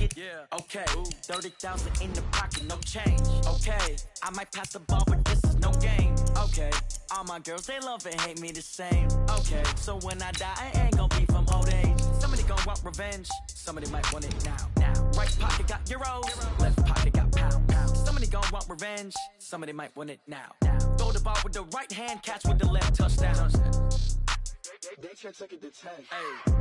it. Okay, 30,000 in the pocket, no change. Okay, I might pass the ball, but this is no game. Okay, all my girls, they love and hate me the same. Okay, so when I die, I ain't gonna be from old age. Somebody gon' want revenge, somebody might want it now. Right pocket got euros, left pocket got pounds. Somebody gon' want revenge, somebody might want it now. Throw the ball with the right hand, catch with the left, touchdown. They can't take it to 10. Hey.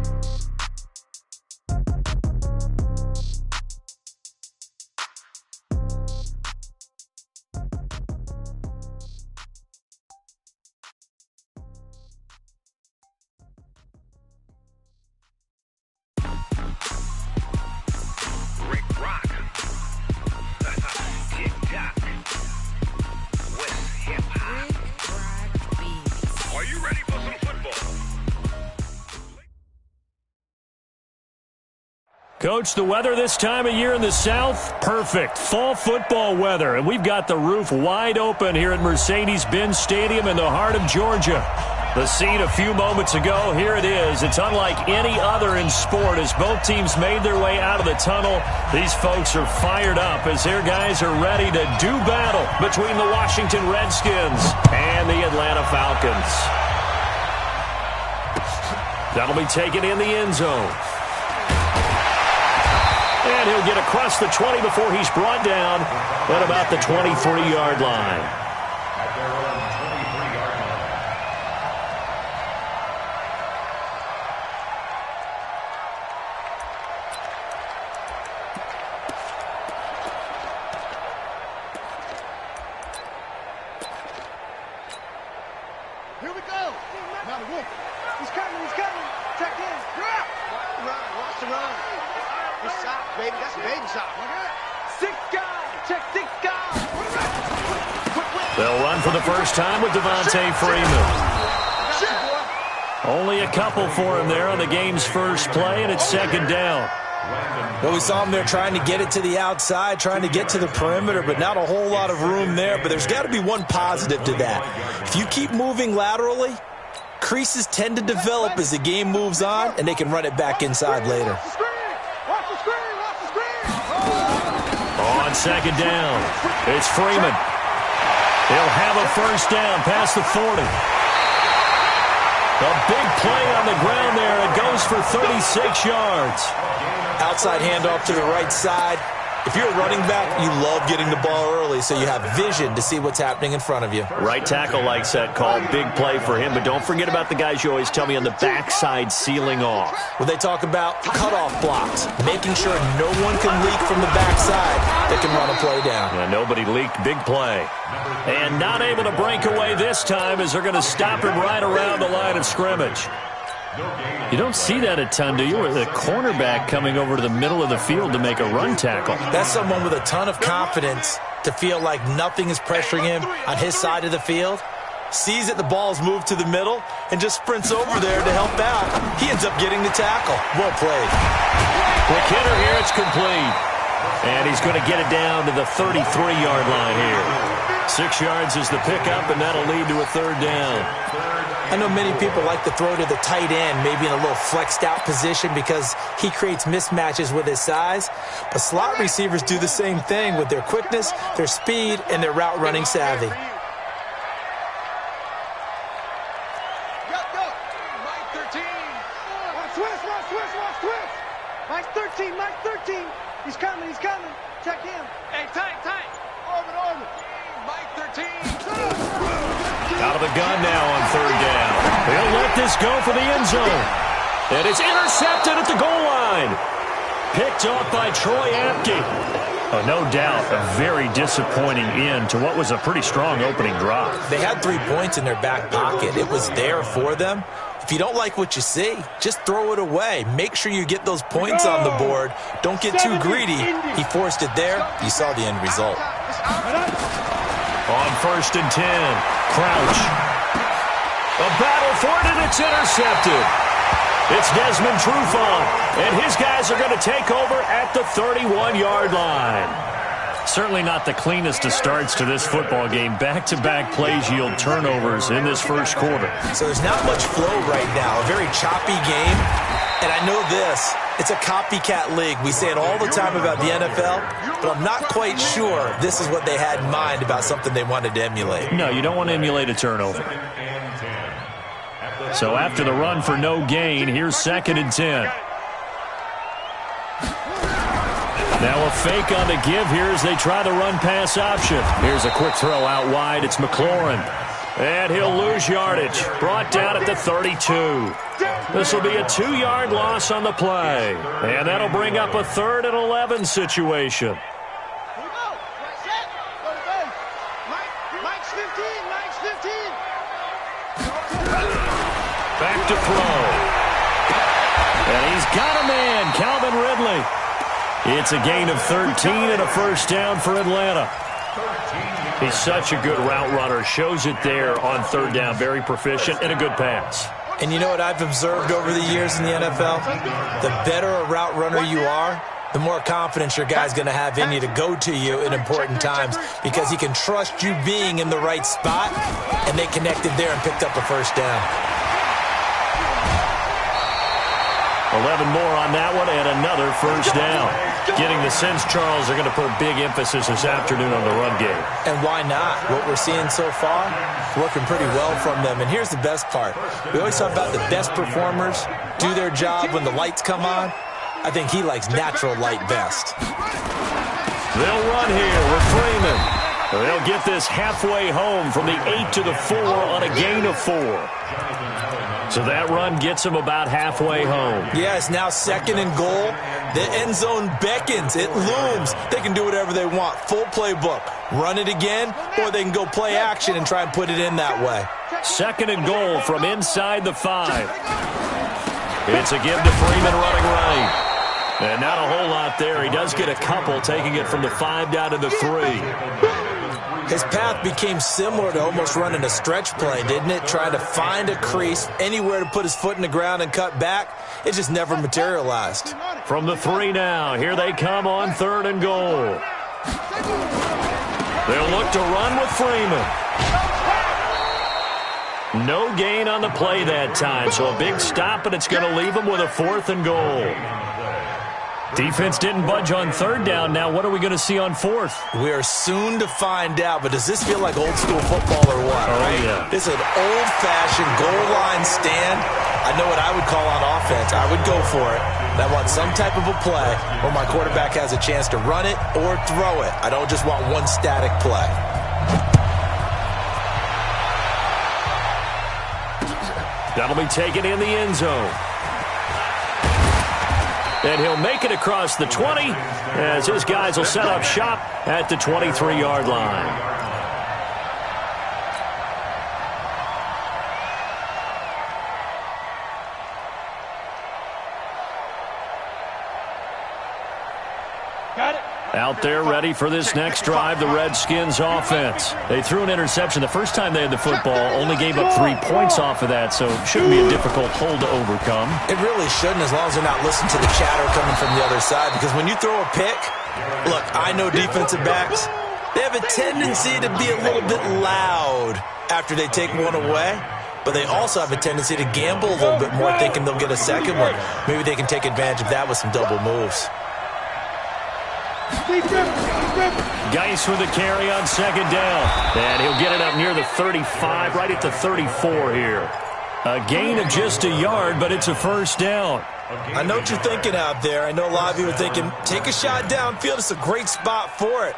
Coach, the weather this time of year in the South, perfect. Fall football weather, and we've got the roof wide open here at Mercedes-Benz Stadium in the heart of Georgia. The scene a few moments ago, here it is. It's unlike any other in sport as both teams made their way out of the tunnel. These folks are fired up as their guys are ready to do battle between the Washington Redskins and the Atlanta Falcons. That'll be taken in the end zone. And he'll get across the 20 before he's brought down at about the 23-yard line. Here we go. Now the wolf. He's coming. Check in. Drop. Watch the run. Good shot, baby. That's a baby shot. 6 guys. Check 6 guys. They'll run for the first time with Devontae Freeman. Only a couple for him there on the game's first play, and it's second down. Well, we saw him there trying to get it to the outside, trying to get to the perimeter, but not a whole lot of room there. But there's got to be one positive to that. If you keep moving laterally, creases tend to develop as the game moves on, and they can run it back inside later. On second down, it's Freeman. He'll have a first down past the 40. A big play on the ground there. It goes for 36 yards. Outside handoff to the right side. If you're a running back, you love getting the ball early so you have vision to see what's happening in front of you. Right tackle likes that call. Big play for him. But don't forget about the guys you always tell me on the backside sealing off. Well, they talk about cutoff blocks, making sure no one can leak from the backside that can run a play down. Yeah, nobody leaked. Big play. And not able to break away this time as they're going to stop him right around the line of scrimmage. You don't see that a ton, do you? With a cornerback coming over to the middle of the field to make a run tackle. That's someone with a ton of confidence to feel like nothing is pressuring him on his side of the field. Sees that the ball's moved to the middle and just sprints over there to help out. He ends up getting the tackle. Well played. Quick hitter here. It's complete. And he's going to get it down to the 33-yard line here. 6 yards is the pickup, and that'll lead to a third down. I know many people like to throw to the tight end, maybe in a little flexed out position because he creates mismatches with his size. But slot receivers do the same thing with their quickness, their speed, and their route running savvy. Go. Mike 13. Watch twist. Mike 13. He's coming. Check him. Hey, tight. Orbit. Mike 13. Out of the gun now on third down. They'll let this go for the end zone. And it's intercepted at the goal line. Picked off by Troy Apke. Oh, no doubt a very disappointing end to what was a pretty strong opening drive. They had 3 points in their back pocket. It was there for them. If you don't like what you see, just throw it away. Make sure you get those points on the board. Don't get too greedy. He forced it there. You saw the end result. On 1st and 10, Crouch. A battle for it, and it's intercepted. It's Desmond Trufant, and his guys are going to take over at the 31-yard line. Certainly not the cleanest of starts to this football game. Back-to-back plays yield turnovers in this first quarter. So there's not much flow right now. A very choppy game. And I know this. It's a copycat league. We say it all the time about the NFL, but I'm not quite sure this is what they had in mind about something they wanted to emulate. No, you don't want to emulate a turnover. So after the run for no gain, here's 2nd and 10. Now a fake on the give here as they try the run-pass option. Here's a quick throw out wide. It's McLaurin. And he'll lose yardage. Brought down at the 32. This will be a 2-yard loss on the play. And that'll bring up a 3rd and 11 situation. Back to throw. And he's got a man, Calvin Ridley. It's a gain of 13 and a first down for Atlanta. He's such a good route runner. Shows it there on 3rd down. Very proficient and a good pass. And you know what I've observed over the years in the NFL? The better a route runner you are, the more confidence your guy's going to have in you to go to you in important times because he can trust you being in the right spot, and they connected there and picked up a first down. 11 more on that one and another first down. Getting the sense, Charles, they're going to put a big emphasis this afternoon on the run game. And why not? What we're seeing so far, working pretty well from them. And here's the best part. We always talk about the best performers do their job when the lights come on. I think he likes natural light best. They'll run here with Freeman. They'll get this halfway home from the 8 to the 4 on a gain of 4. So that run gets them about halfway home. Yeah, it's now 2nd and goal. The end zone beckons. It looms. They can do whatever they want. Full playbook. Run it again, or they can go play action and try and put it in that way. 2nd and goal from inside the 5. It's a give to Freeman running right. And not a whole lot there. He does get a couple, taking it from the 5 down to the 3. His path became similar to almost running a stretch play, didn't it? Trying to find a crease, anywhere to put his foot in the ground and cut back. It just never materialized. From the 3 now, here they come on 3rd and goal. They'll look to run with Freeman. No gain on the play that time, so a big stop, and it's going to leave them with a 4th and goal. Defense didn't budge on 3rd down. Now what are we going to see on 4th? We are soon to find out, but does this feel like old school football or what? Oh, right? Yeah. This is an old-fashioned goal line stand. I know what I would call on offense. I would go for it. And I want some type of a play where my quarterback has a chance to run it or throw it. I don't just want one static play. That'll be taken in the end zone. And he'll make it across the 20 as his guys will set up shop at the 23-yard line. Got it. Out there ready for this next drive, the Redskins offense. They threw an interception the first time they had the football, only gave up 3 points off of that, so it shouldn't be a difficult hole to overcome. It really shouldn't, as long as they're not listening to the chatter coming from the other side, because when you throw a pick, look, I know defensive backs, they have a tendency to be a little bit loud after they take one away, but they also have a tendency to gamble a little bit more, thinking they'll get a second one. Maybe they can take advantage of that with some double moves. Geis with a carry on 2nd down. And he'll get it up near the 35, right at the 34 here. A gain of just a yard, but it's a first down. I know what you're thinking out there. I know a lot of you are thinking, take a shot downfield. It's a great spot for it.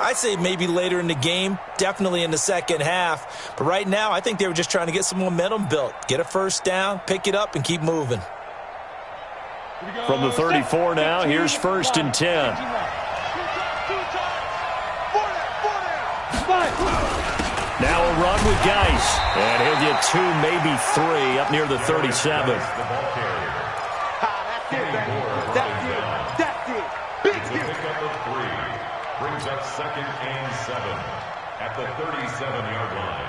I'd say maybe later in the game, definitely in the second half. But right now, I think they were just trying to get some momentum built. Get a first down, pick it up, and keep moving. From the 34 now, here's 1st and 10. Now a run with Geis. And he'll get 2, maybe 3, up near the 37. That's it. Big hit. Brings up 2nd and 7 at the 37-yard line.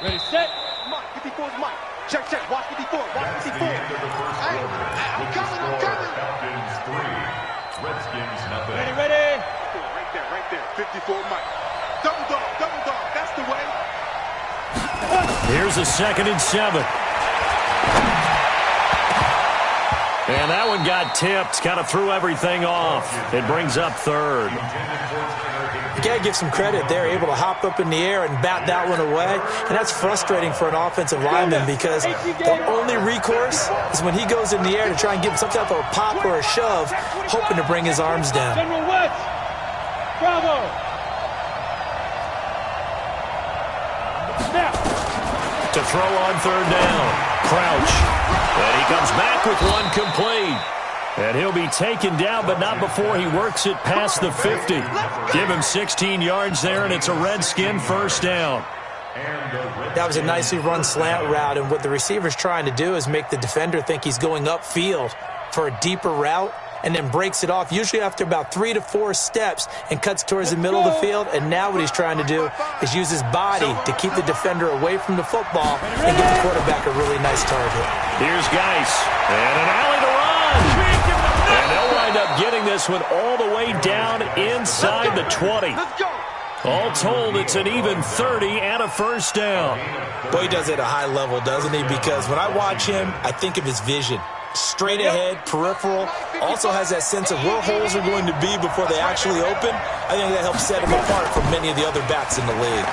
Ready, set. Mike, 54 is Mike. Check, check. Watch 54. Watch 54. I'm coming. Falcons 3, Redskins nothing. Ready. Right there. 54 Mike. Double dog. That's the way. Here's a 2nd and 7. And that one got tipped, kind of threw everything off. It brings up third. You got to give some credit there, able to hop up in the air and bat that one away. And that's frustrating for an offensive lineman because the only recourse is when he goes in the air to try and give some type of a pop or a shove, hoping to bring his arms down. General West, bravo. Snap. To throw on third down. Crouch. And he comes back with one complete. And he'll be taken down, but not before he works it past the 50. Give him 16 yards there, and it's a Redskin first down. That was a nicely run slant route, and what the receiver's trying to do is make the defender think he's going upfield for a deeper route, and then breaks it off, usually after about 3 to 4 steps, and cuts towards the middle of the field. And now what he's trying to do is use his body to keep the defender away from the football and give the quarterback a really nice target. Here's Geis, and an alley to run. And they'll wind up getting this one all the way down inside the 20. All told, it's an even 30 and a first down. Boy, he does it at a high level, doesn't he? Because when I watch him, I think of his vision. Straight ahead, peripheral, also has that sense of where holes are going to be before they actually open. I think that helps set him apart from many of the other backs in the league.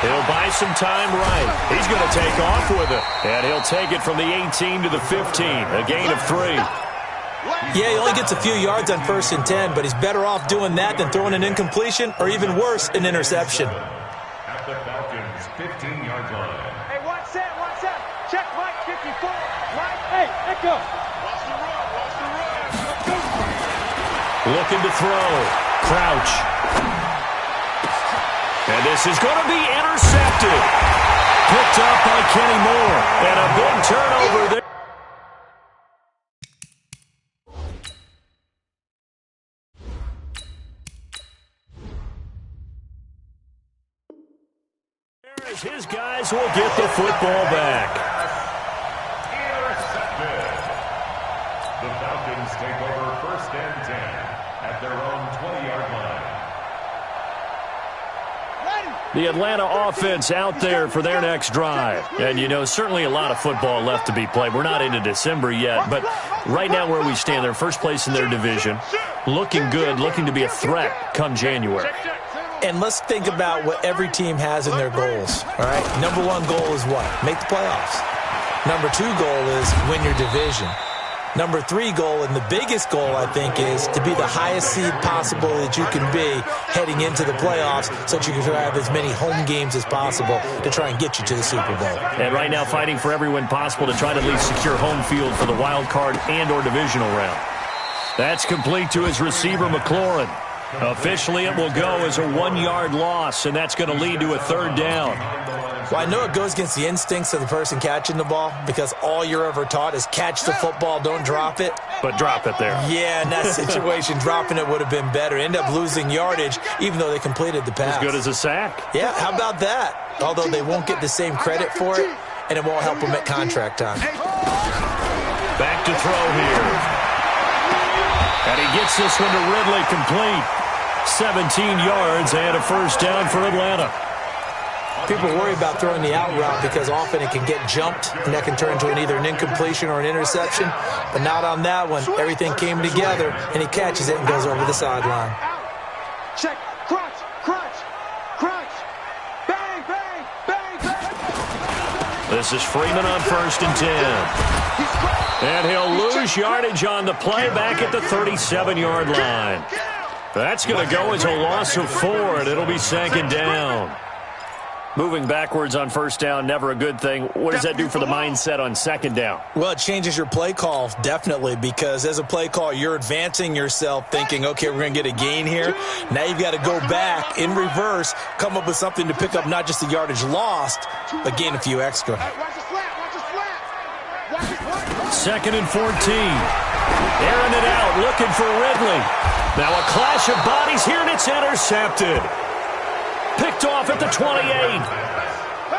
He'll buy some time right. He's going to take off with it. And he'll take it from the 18 to the 15, a gain of 3. Yeah, he only gets a few yards on 1st and 10, but he's better off doing that than throwing an incompletion or even worse, an interception. At the Falcons' 15-yard line. Hey, watch that. Check Mike 54. Mike, hey, echo. Watch the run. Let's go. Looking to throw. Crouch. And this is going to be intercepted. Picked up by Kenny Moore. And a big turnover there. His guys will get the football back. Intercepted. The Falcons take over 1st and 10 at their own 20-yard line. The Atlanta offense out there for their next drive. And, you know, certainly a lot of football left to be played. We're not into December yet, but right now where we stand, they're first place in their division. Looking good, looking to be a threat come January. And let's think about what every team has in their goals, all right? Number 1 goal is what? Make the playoffs. Number 2 goal is win your division. Number 3 goal, and the biggest goal, I think, is to be the highest seed possible that you can be heading into the playoffs so that you can have as many home games as possible to try and get you to the Super Bowl. And right now fighting for every win possible to try to at least secure home field for the wild card and or divisional round. That's complete to his receiver, McLaurin. Officially, it will go as a 1-yard loss, and that's going to lead to a 3rd down. Well, I know it goes against the instincts of the person catching the ball because all you're ever taught is catch the football, don't drop it. But drop it there. Yeah, in that situation, dropping it would have been better. End up losing yardage, even though they completed the pass. As good as a sack. Yeah, how about that? Although they won't get the same credit for it, and it won't help them at contract time. Back to throw here. And he gets this one to Ridley complete. 17 yards and a first down for Atlanta. People worry about throwing the out route because often it can get jumped, and that can turn into either an incompletion or an interception. But not on that one. Everything came together, and he catches it and goes over the sideline. Check. Crunch. Bang. This is Freeman on 1st and 10. And he'll lose yardage on the play back at the 37-yard line. That's going to go as a loss of 4, and it'll be 2nd down. Moving backwards on 1st down, never a good thing. What does that do for the mindset on 2nd down? Well, it changes your play call, definitely, because as a play call, you're advancing yourself thinking, okay, we're going to get a gain here. Now you've got to go back in reverse, come up with something to pick up not just the yardage lost, but gain a few extra. Watch the slant. 2nd and 14. Airing it out, looking for Ridley. Now a clash of bodies here, and it's intercepted. Picked off at the 28.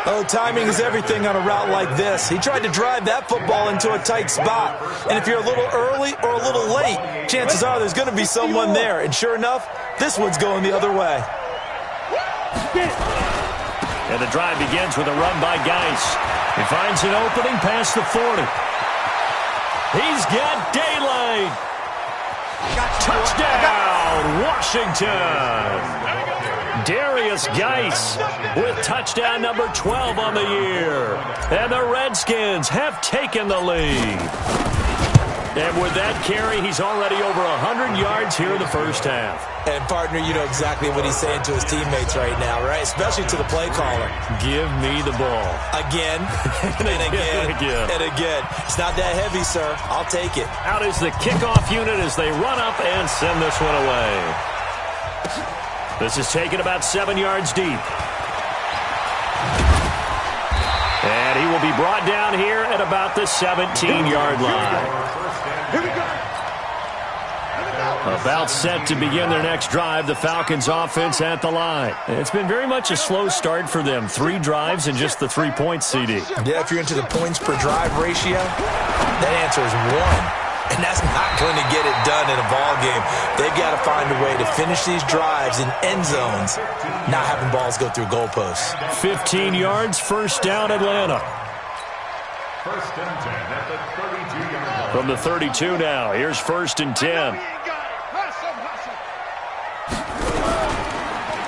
Oh, timing is everything on a route like this. He tried to drive that football into a tight spot. And if you're a little early or a little late, chances are there's going to be someone there. And sure enough, this one's going the other way. And the drive begins with a run by Geis. He finds an opening past the 40. He's got daylight. Touchdown, Washington. Darius Geis with touchdown number 12 on the year. And the Redskins have taken the lead. And with that carry, he's already over 100 yards here in the first half. And, partner, you know exactly what he's saying to his teammates right now, right? Especially to the play caller. Give me the ball. Again, and again, and again. It's not that heavy, sir. I'll take it. Out is the kickoff unit as they run up and send this one away. This is taken about 7 yards deep. And he will be brought down here at about the 17-yard line. Here we go. About set to begin their next drive, the Falcons offense at the line. It's been very much a slow start for them. 3 drives and just the 3 points, CD. Yeah, if you're into the points per drive ratio, that answer is 1. And that's not going to get it done in a ball game. They've got to find a way to finish these drives in end zones, not having balls go through goalposts. 15 yards, first down, Atlanta. First and 10 at the 32-yard line. From the 32 now, here's first and 10.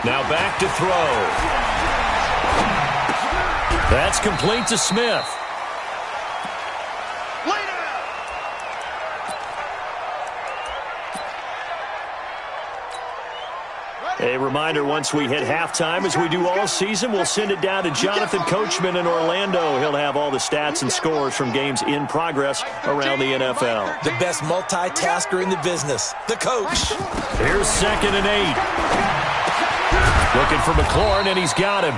Now back to throw. That's complete to Smith. A reminder, once we hit halftime, as we do all season, we'll send it down to Jonathan Coachman in Orlando. He'll have all the stats and scores from games in progress around the NFL. The best multitasker in the business, the coach. Here's second and 8. Looking for McLaurin, and he's got him.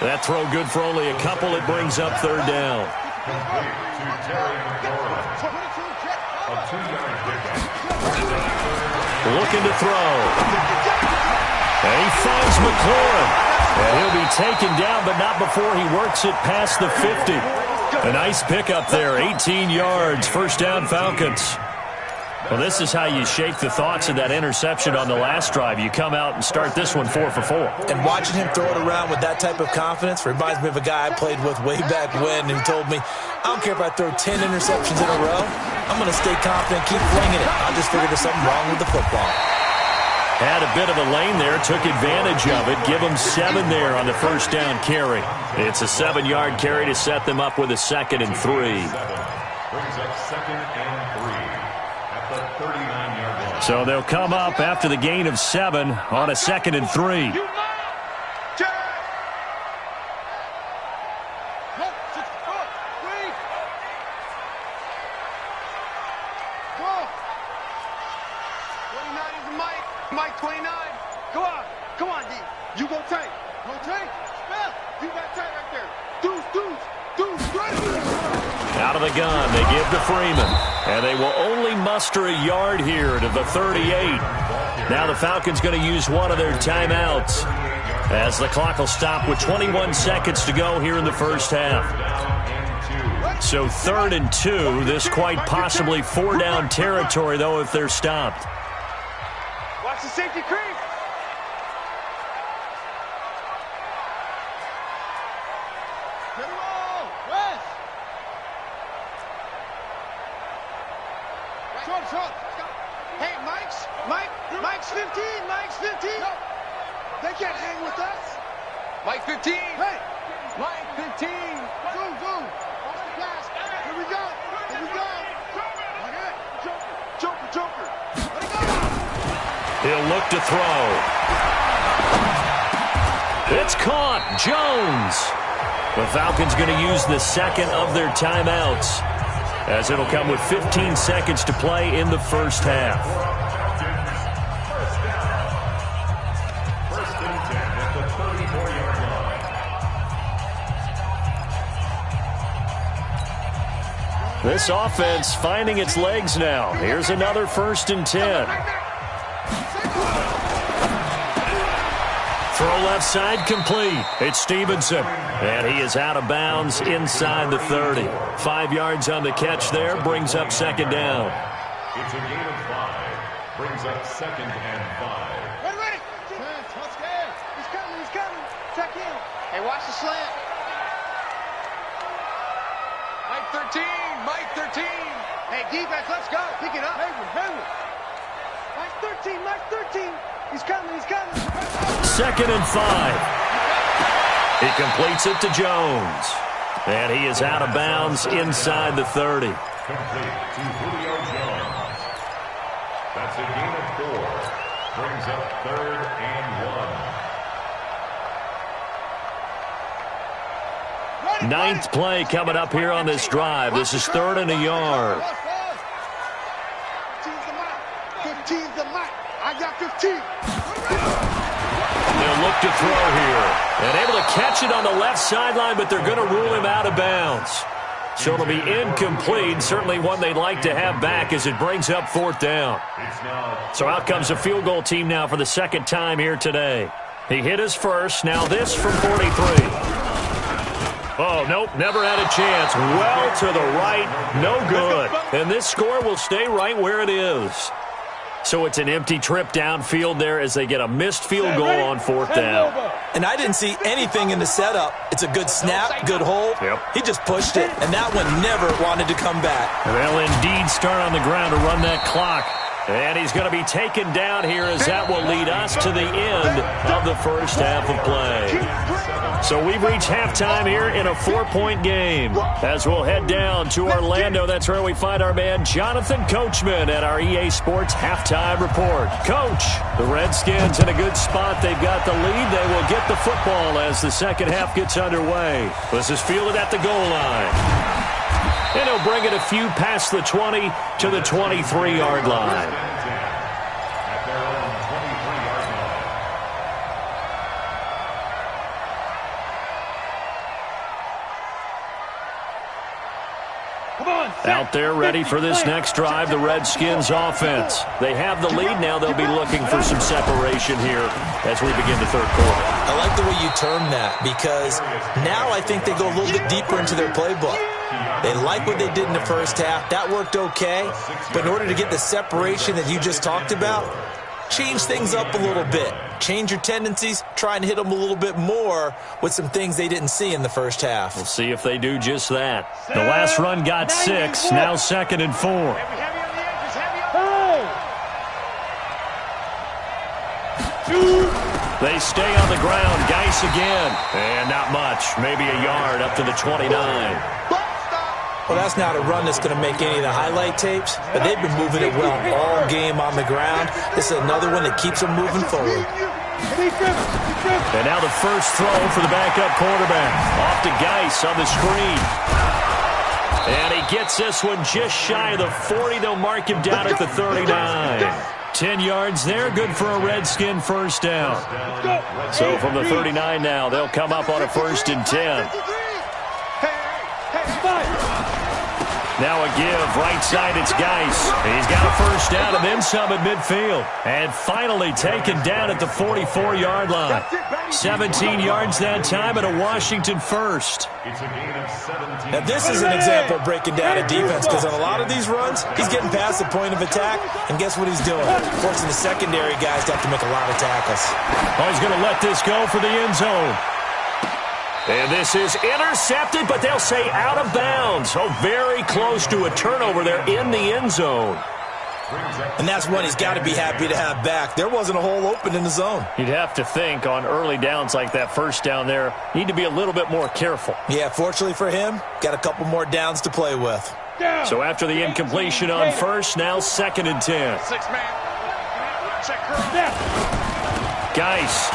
That throw good for only a couple. It brings up third down. Complete to Terry McLaurin. A 2-yard pickup. Looking to throw. And he finds McLaurin. And he'll be taken down, but not before he works it past the 50. A nice pickup there, 18 yards, first down Falcons. Well, this is how you shake the thoughts of that interception on the last drive. You come out and start this one 4 for 4. And watching him throw it around with that type of confidence reminds me of a guy I played with way back when who told me, I don't care if I throw 10 interceptions in a row. I'm going to stay confident, keep flinging it. I'll just figure there's something wrong with the football. Had a bit of a lane there, took advantage of it. Give them 7 there on the first down carry. It's a 7-yard carry to set them up with a 2nd and 3. Brings up 2nd and 3 at the 39-yard line. So they'll come up after the gain of 7 on a 2nd and 3. Mike 29. Go on. Come on, D. You go tight. Go tight. Smith, you got tight right there. Deuce. Out of the gun, they give to Freeman. And they will only muster a yard here to the 38. Now the Falcons going to use one of their timeouts as the clock will stop with 21 seconds to go here in the first half. So 3rd and 2. This quite possibly 4-down territory, though, if they're stopped. Watch the safety creep. Get it roll. West. Short. Hey, Mike's 15. Mike's 15. No. They can't hang with us. Mike 15. Hey. Mike 15. Zoom. Watch the pass. Here we go. Look at it. Joker. Let it go. He'll look to throw. It's caught. Jones. The Falcons going to use the 2nd of their timeouts, as it'll come with 15 seconds to play in the first half. First and 10 at the 34-yard line. This offense finding its legs now. Here's another 1st and 10. Throw left side complete. It's Stevenson. And he is out of bounds inside the 30. 5 yards on the catch there. Brings up 2nd down. It's a gain of 5. Brings up 2nd and 5. Ready. Let's go. He's coming. Check in. Hey, watch the slant. Mike 13. Hey, defense, let's go. Pick it up. Hayward. Mike 13. He's coming. 2nd and 5. He completes it to Jones. And he is out of bounds inside the 30. Complete to Julio Jones. That's a gain of 4. Brings up 3rd and 1. Ninth play coming up here on this drive. This is 3rd and a yard. 15's the mark. I got 15. They'll look to throw here. And able to catch it on the left sideline, but they're going to rule him out of bounds. So it'll be incomplete. Certainly one they'd like to have back as it brings up 4th down. So out comes a field goal team now for the 2nd time here today. He hit his first. Now this from 43. Oh, nope, never had a chance. Well to the right, no good. And this score will stay right where it is. So it's an empty trip downfield there as they get a missed field goal on 4th down. And I didn't see anything in the setup. It's a good snap, good hold. Yep. He just pushed it, and that one never wanted to come back. They'll indeed start on the ground to run that clock. And he's going to be taken down here as that will lead us to the end of the first half of play. So we've reached halftime here in a 4-point game. As we'll head down to Orlando, that's where we find our man Jonathan Coachman at our EA Sports Halftime Report. Coach, the Redskins in a good spot. They've got the lead. They will get the football as the second half gets underway. This is fielded at the goal line. And he'll bring it a few past the 20 to the 23-yard line. At their own 23-yard line. Out there ready for this next drive, the Redskins offense. They have the lead now. They'll be looking for some separation here as we begin the 3rd quarter. I like the way you term that because now I think they go a little bit deeper into their playbook. They like what they did in the first half. That worked okay. But in order to get the separation that you just talked about, change things up a little bit. Change your tendencies. Try and hit them a little bit more with some things they didn't see in the first half. We'll see if they do just that. The last run got 6. Now 2nd and 4. They stay on the ground. Geis again. And not much. Maybe a yard up to the 29. Well, that's not a run that's going to make any of the highlight tapes, but they've been moving it well all game on the ground. This is another one that keeps them moving forward. And now the first throw for the backup quarterback. Off to Geis on the screen. And he gets this one just shy of the 40. They'll mark him down at the 39. 10 yards there, good for a Redskin first down. So from the 39 now, they'll come up on a 1st and 10. Now a give, right side, it's Geis. He's got a first down and then some at midfield. And finally taken down at the 44-yard line. 17 yards that time and a Washington first. It's a gain of 17. Now this is an example of breaking down a defense because on a lot of these runs, he's getting past the point of attack, and guess what he's doing? Forcing the secondary guys to have to make a lot of tackles. Oh, he's going to let this go for the end zone. And this is intercepted, but they'll say out of bounds. Oh, very close to a turnover there in the end zone. And that's one he's got to be happy to have back. There wasn't a hole open in the zone. You'd have to think on early downs like that first down there, need to be a little bit more careful. Yeah, fortunately for him, got a couple more downs to play with. So after the incompletion on first, now 2nd and 10. 6-man. Check her. Geis.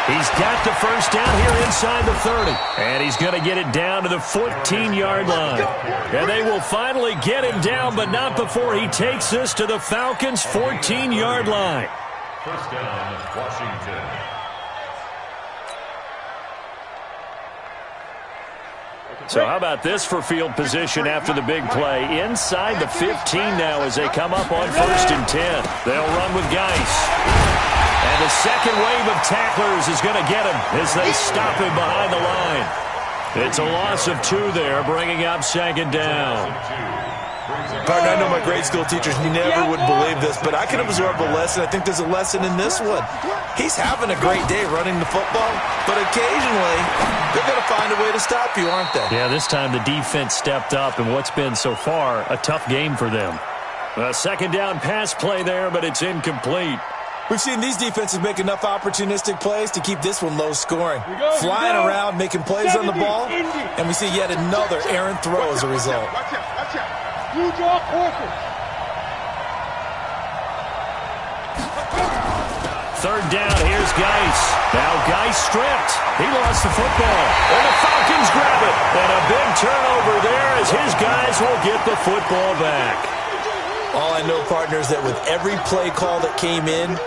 He's got the first down here inside the 30. And he's going to get it down to the 14-yard line. And they will finally get him down, but not before he takes this to the Falcons' 14-yard line. First down, Washington. So how about this for field position after the big play? Inside the 15 now as they come up on 1st and 10. They'll run with Geis. And the second wave of tacklers is going to get him as they stop him behind the line. It's a loss of 2 there, bringing up 2nd down. Partner, I know my grade school teachers never would believe this, but I can absorb a lesson. I think there's a lesson in this one. He's having a great day running the football, but occasionally they're going to find a way to stop you, aren't they? Yeah, this time the defense stepped up in what's been so far a tough game for them. A second down pass play there, but it's incomplete. We've seen these defenses make enough opportunistic plays to keep this one low scoring. Flying around, making plays on the ball, and we see yet another errant throw as a result. Watch out. You draw courses. Third down, here's Geis. Now Geis stripped. He lost the football. And the Falcons grab it. And a big turnover there as his guys will get the football back. All I know, partners, that with every play call that came in,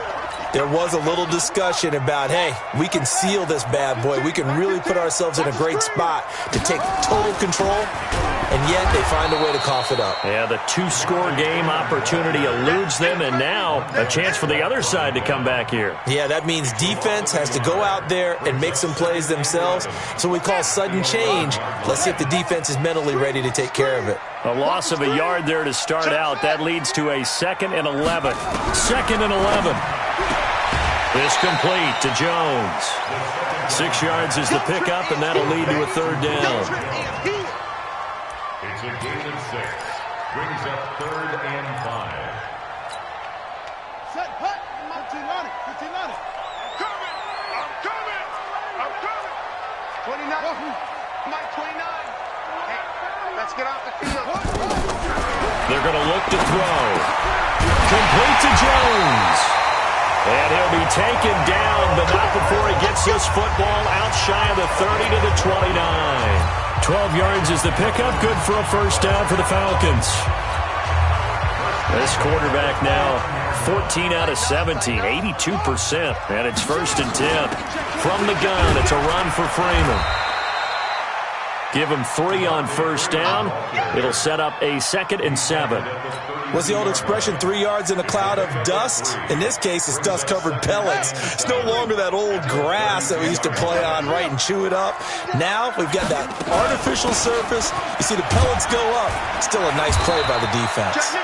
there was a little discussion about, hey, we can seal this bad boy. We can really put ourselves in a great spot to take total control, and yet they find a way to cough it up. Yeah, the two-score game opportunity eludes them, and now a chance for the other side to come back here. Yeah, that means defense has to go out there and make some plays themselves. So we call sudden change. Let's see if the defense is mentally ready to take care of it. A loss of a yard there to start out. That leads to a 2nd and 11. 2nd and 11. This complete to Jones. 6 yards is the pickup, and that'll lead to a third down. It's a gain of 6. Brings up 3rd and 5. Set, hut. 15 on it. I'm coming. 29. Mike, 29. Hey, let's get off the field. They're going to look to throw. Complete to Jones. And he'll be taken down, but not before he gets this football out shy of the 30 to the 29. 12 yards is the pickup. Good for a first down for the Falcons. This quarterback now 14 out of 17, 82%. And it's 1st and 10. From the gun, it's a run for Freeman. Give him 3 on first down. It'll set up a 2nd and 7. What's the old expression, 3 yards in a cloud of dust? In this case, it's dust-covered pellets. It's no longer that old grass that we used to play on, right, and chew it up. Now we've got that artificial surface. You see the pellets go up. Still a nice play by the defense.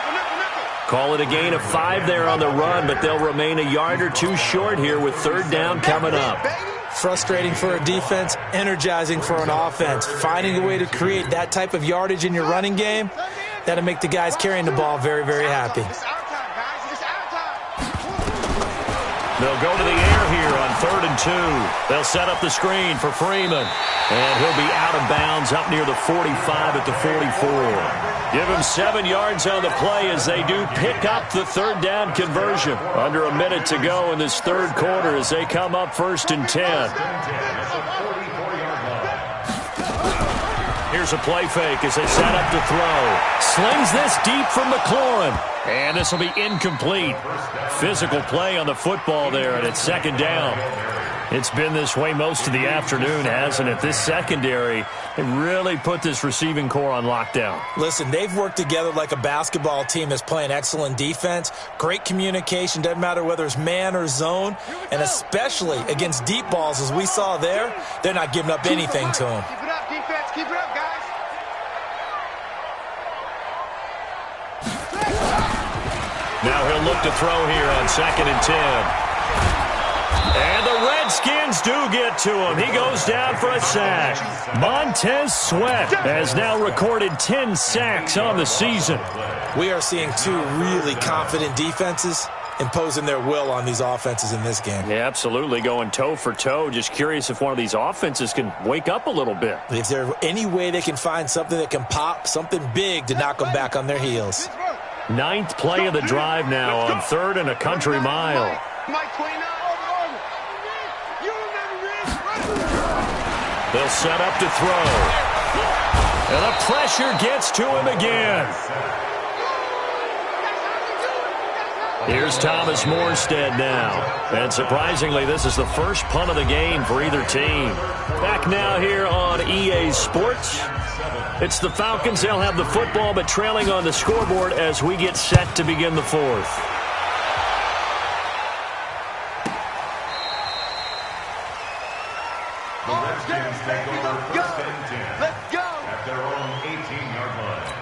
Call it a gain of 5 there on the run, but they'll remain a yard or two short here with third down coming up. Frustrating for a defense, energizing for an offense. Finding a way to create that type of yardage in your running game, that'll make the guys carrying the ball very, very happy. They'll go to the air here on 3rd and 2. They'll set up the screen for Freeman. And he'll be out of bounds up near the 45 at the 44. Give him 7 yards on the play as they do pick up the third down conversion. Under a minute to go in this third quarter as they come up 1st and 10. Here's a play fake as they set up to throw. Slings this deep from McLaurin. And this will be incomplete. Physical play on the football there, and it's 2nd down. It's been this way most of the afternoon, hasn't it? This secondary, they really put this receiving core on lockdown. Listen, they've worked together like a basketball team that's playing excellent defense. Great communication, doesn't matter whether it's man or zone. And especially against deep balls, as we saw there, they're not giving up anything to them. Keep it up, defense. Keep it up, guys. Now he'll look to throw here on 2nd and 10. And the Redskins do get to him. He goes down for a sack. Montez Sweat has now recorded 10 sacks on the season. We are seeing 2 really confident defenses imposing their will on these offenses in this game. Yeah, absolutely, going toe for toe. Just curious if one of these offenses can wake up a little bit. If there's any way they can find something that can pop, something big to knock them back on their heels. 9th play of the drive now on 3rd and a country mile. Mike, 29. They'll set up to throw. And the pressure gets to him again. Here's Thomas Morstead now. And surprisingly, this is the first punt of the game for either team. Back now here on EA Sports. It's the Falcons. They'll have the football, but trailing on the scoreboard as we get set to begin the 4th. The Redskins take over 1st and 10. Let's go! At their own 18-yard line.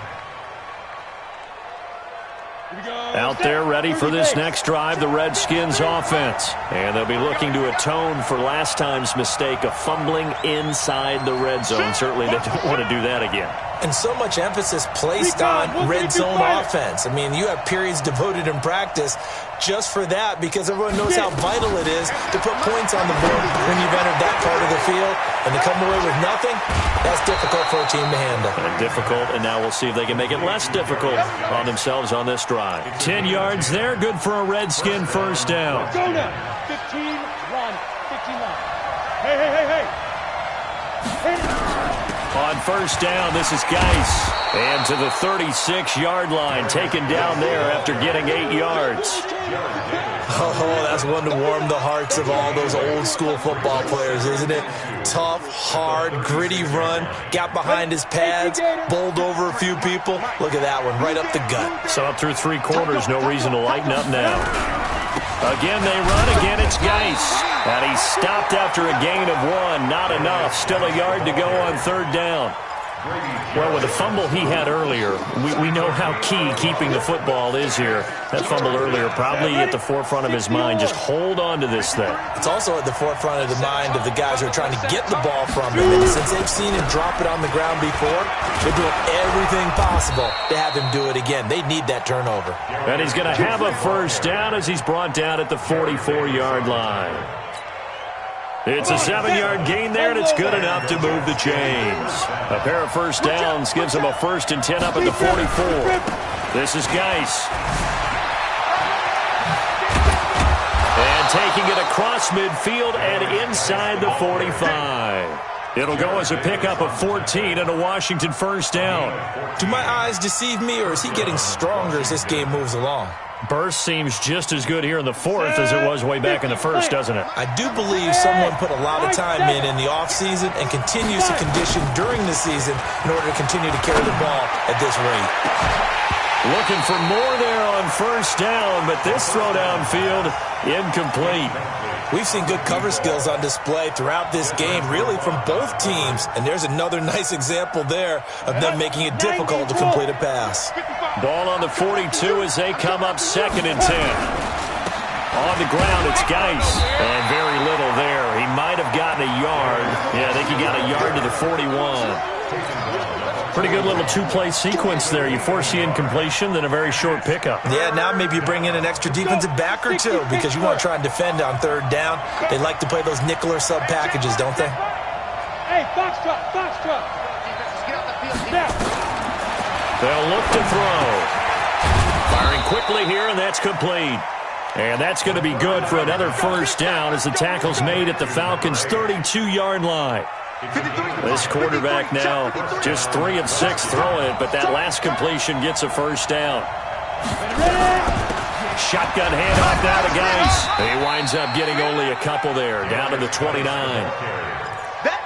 out there ready for this next drive, the Redskins offense. And they'll be looking to atone for last time's mistake of fumbling inside the red zone. Certainly they don't want to do that again. And so much emphasis placed on red zone offense. I mean, you have periods devoted in practice just for that because everyone knows how vital it is to put points on the board when you've entered that part of the field. And to come away with nothing, that's difficult for a team to handle. And difficult, and now we'll see if they can make it less difficult on themselves on this drive. 10 yards there, good for a Redskin first down. Go now. 15, run, 15 line. Hey. On first down, this is Geis. And to the 36-yard line, taken down there after getting 8 yards. Oh, that's one to warm the hearts of all those old-school football players, isn't it? Tough, hard, gritty run. Got behind his pads, bowled over a few people. Look at that one, right up the gut. So up through 3 quarters, no reason to lighten up now. Again, they run. Again, it's Geis. And he stopped after a gain of 1. Not enough. Still a yard to go on third down. Well, with the fumble he had earlier, we know how key keeping the football is here. That fumble earlier probably at the forefront of his mind. Just hold on to this thing. It's also at the forefront of the mind of the guys who are trying to get the ball from him. And since they've seen him drop it on the ground before, they're doing everything possible to have him do it again. They need that turnover. And he's going to have a first down as he's brought down at the 44-yard line. It's a 7-yard gain there, and it's good enough to move the chains. A pair of first downs gives him a 1st and 10 up at the 44. This is Geis. And taking it across midfield and inside the 45. It'll go as a pickup of 14 and a Washington first down. Do my eyes deceive me, or is he getting stronger as this game moves along? Burst seems just as good here in the 4th as it was way back in the 1st, doesn't it? I do believe someone put a lot of time in the offseason and continues to condition during the season in order to continue to carry the ball at this rate. Looking for more there on first down, but this throw downfield, incomplete. We've seen good cover skills on display throughout this game, really from both teams. And there's another nice example there of them making it difficult to complete a pass. Ball on the 42 as they come up 2nd and 10. On the ground, it's Geis. And very little there. He might have gotten a yard. Yeah, I think he got a yard to the 41. Pretty good little 2-play sequence there. You force the incompletion, then a very short pickup. Yeah, now maybe you bring in an extra defensive back or two because you want to try and defend on third down. They like to play those nickel or sub packages, don't they? Hey, box truck. They'll look to throw. Firing quickly here, and that's complete. And that's going to be good for another first down as the tackle's made at the Falcons' 32-yard line. This quarterback now just 3 of 6 throwing it, but that last completion gets a first down. Shotgun handoff now to Geis. He winds up getting only a couple there, down to the 29.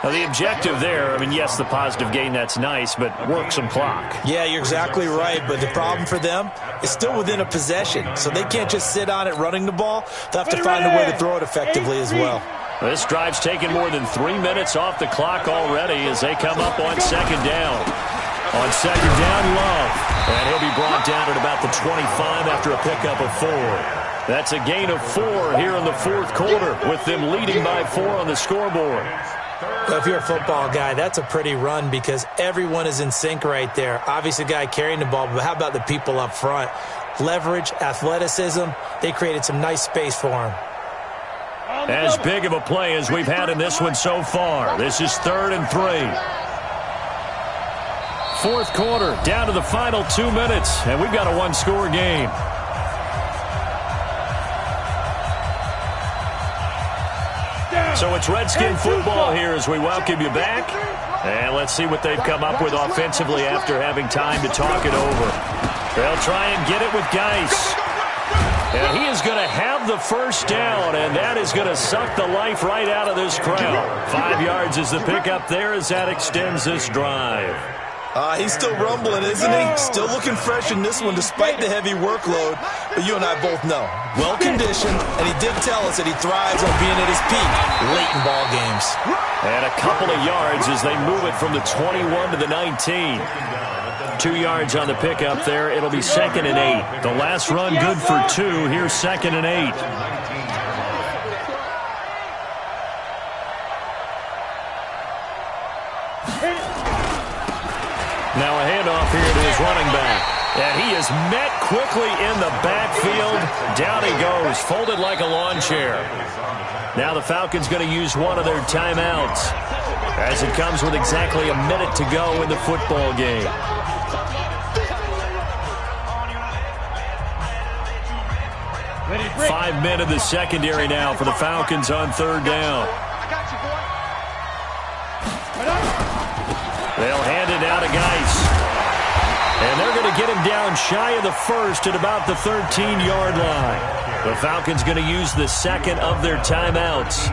Now, the objective there, I mean, yes, the positive gain, that's nice, but work some clock. Yeah, you're exactly right, but the problem for them is still within a possession, so they can't just sit on it running the ball. They'll have to find a way to throw it effectively as well. This drive's taken more than 3 minutes off the clock already as they come up on 2nd down. On 2nd down, Love. And he'll be brought down at about the 25 after a pickup of 4. That's a gain of 4 here in the 4th quarter with them leading by 4 on the scoreboard. Well, if you're a football guy, that's a pretty run because everyone is in sync right there. Obviously, the guy carrying the ball, but how about the people up front? Leverage, athleticism, they created some nice space for him. As big of a play as we've had in this one so far. This is 3rd and 3. 4th quarter, down to the final 2 minutes, and we've got a 1-score game. So it's Redskin football here as we welcome you back. And let's see what they've come up with offensively after having time to talk it over. They'll try and get it with Geis. And he is going to have the first down, and that is going to suck the life right out of this crowd. 5 yards is the pickup there as that extends this drive. He's still rumbling, isn't he? Still looking fresh in this one despite the heavy workload. But you and I both know, well-conditioned, and he did tell us that he thrives on being at his peak late in ball games. And a couple of yards as they move it from the 21 to the 19. 2 yards on the pickup there. It'll be 2nd and 8. The last run good for 2. Here's 2nd and 8. Now a handoff here to his running back. And he is met quickly in the backfield. Down he goes, folded like a lawn chair. Now the Falcons going to use one of their timeouts, as it comes with exactly a minute to go in the football game. Five men in the secondary now for the Falcons on 3rd down. They'll hand it out to Geis. And they're going to get him down shy of the 1st at about the 13-yard line. The Falcons going to use the 2nd of their timeouts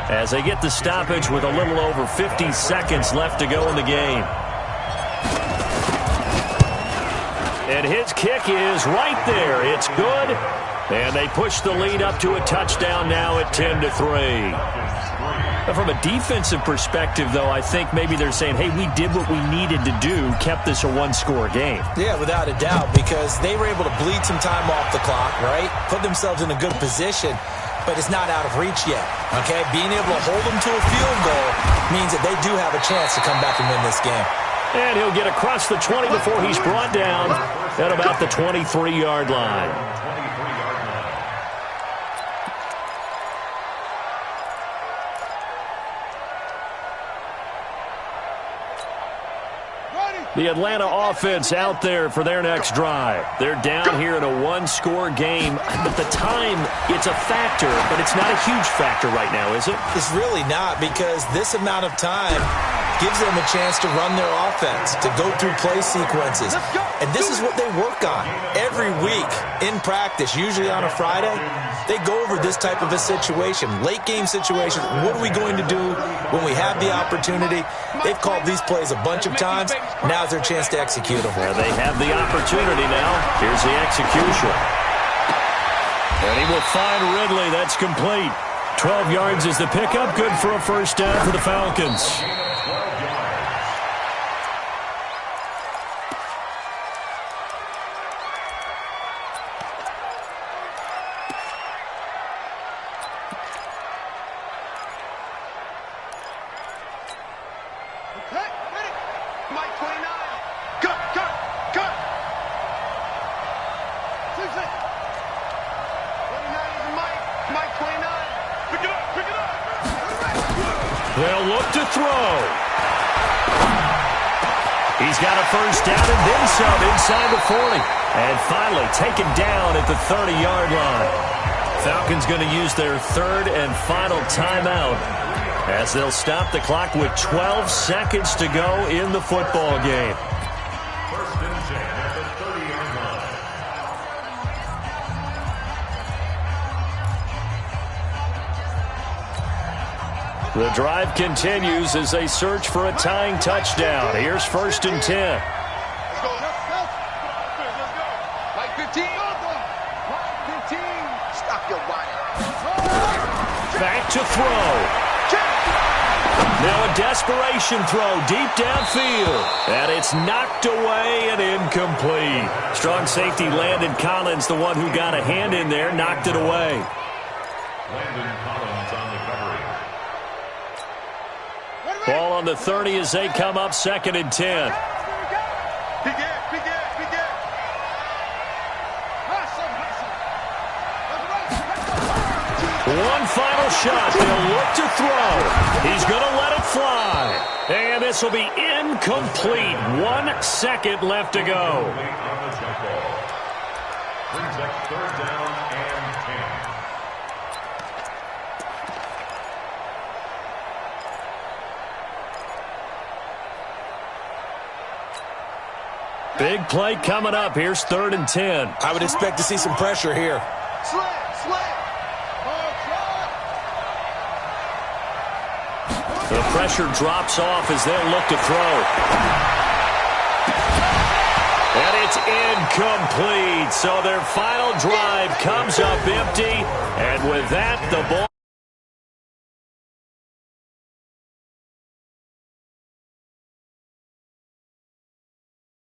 as they get the stoppage with a little over 50 seconds left to go in the game. And his kick is right there. It's good. And they push the lead up to a touchdown now at 10-3. From a defensive perspective, though, I think maybe they're saying, hey, we did what we needed to do, kept this a one-score game. Yeah, without a doubt, because they were able to bleed some time off the clock, right? Put themselves in a good position, but it's not out of reach yet, okay? Being able to hold them to a field goal means that they do have a chance to come back and win this game. And he'll get across the 20 before he's brought down at about the 23-yard line. The Atlanta offense out there for their next drive. They're down here in a one-score game, but the time, it's a factor, but it's not a huge factor right now, is it? It's really not, because this amount of time gives them a chance to run their offense, to go through play sequences. And this is what they work on every week in practice, usually on a Friday. They go over this type of a situation, late game situation. What are we going to do when we have the opportunity? They've called these plays a bunch of times. Now's their chance to execute them. Well, they have the opportunity now. Here's the execution. And he will find Ridley. That's complete. 12 yards is the pickup. Good for a 1st down for the Falcons. They'll look to throw. He's got a 1st down and then some inside the 40. And finally taken down at the 30-yard line. Falcons going to use their 3rd and final timeout as they'll stop the clock with 12 seconds to go in the football game. 1st and 10 at the 30-yard line. The drive continues as they search for a tying touchdown. Here's 1st and 10. Let's go. Like 15. Like 15. Stop your whining. Back to throw. Now a desperation throw deep downfield. And it's knocked away and incomplete. Strong safety Landon Collins, the one who got a hand in there, knocked it away. Landon Collins on the coverage. Ball on the 30 as they come up 2nd and 10. One final shot. They'll look to throw. He's going to let it fly. And this will be incomplete. 1 second left to go. On the jump ball. Brings up 3rd down and 10. Big play coming up. Here's 3rd and 10. I would expect to see some pressure here. The pressure drops off as they'll look to throw. And it's incomplete. So their final drive comes up empty. And with that, the ball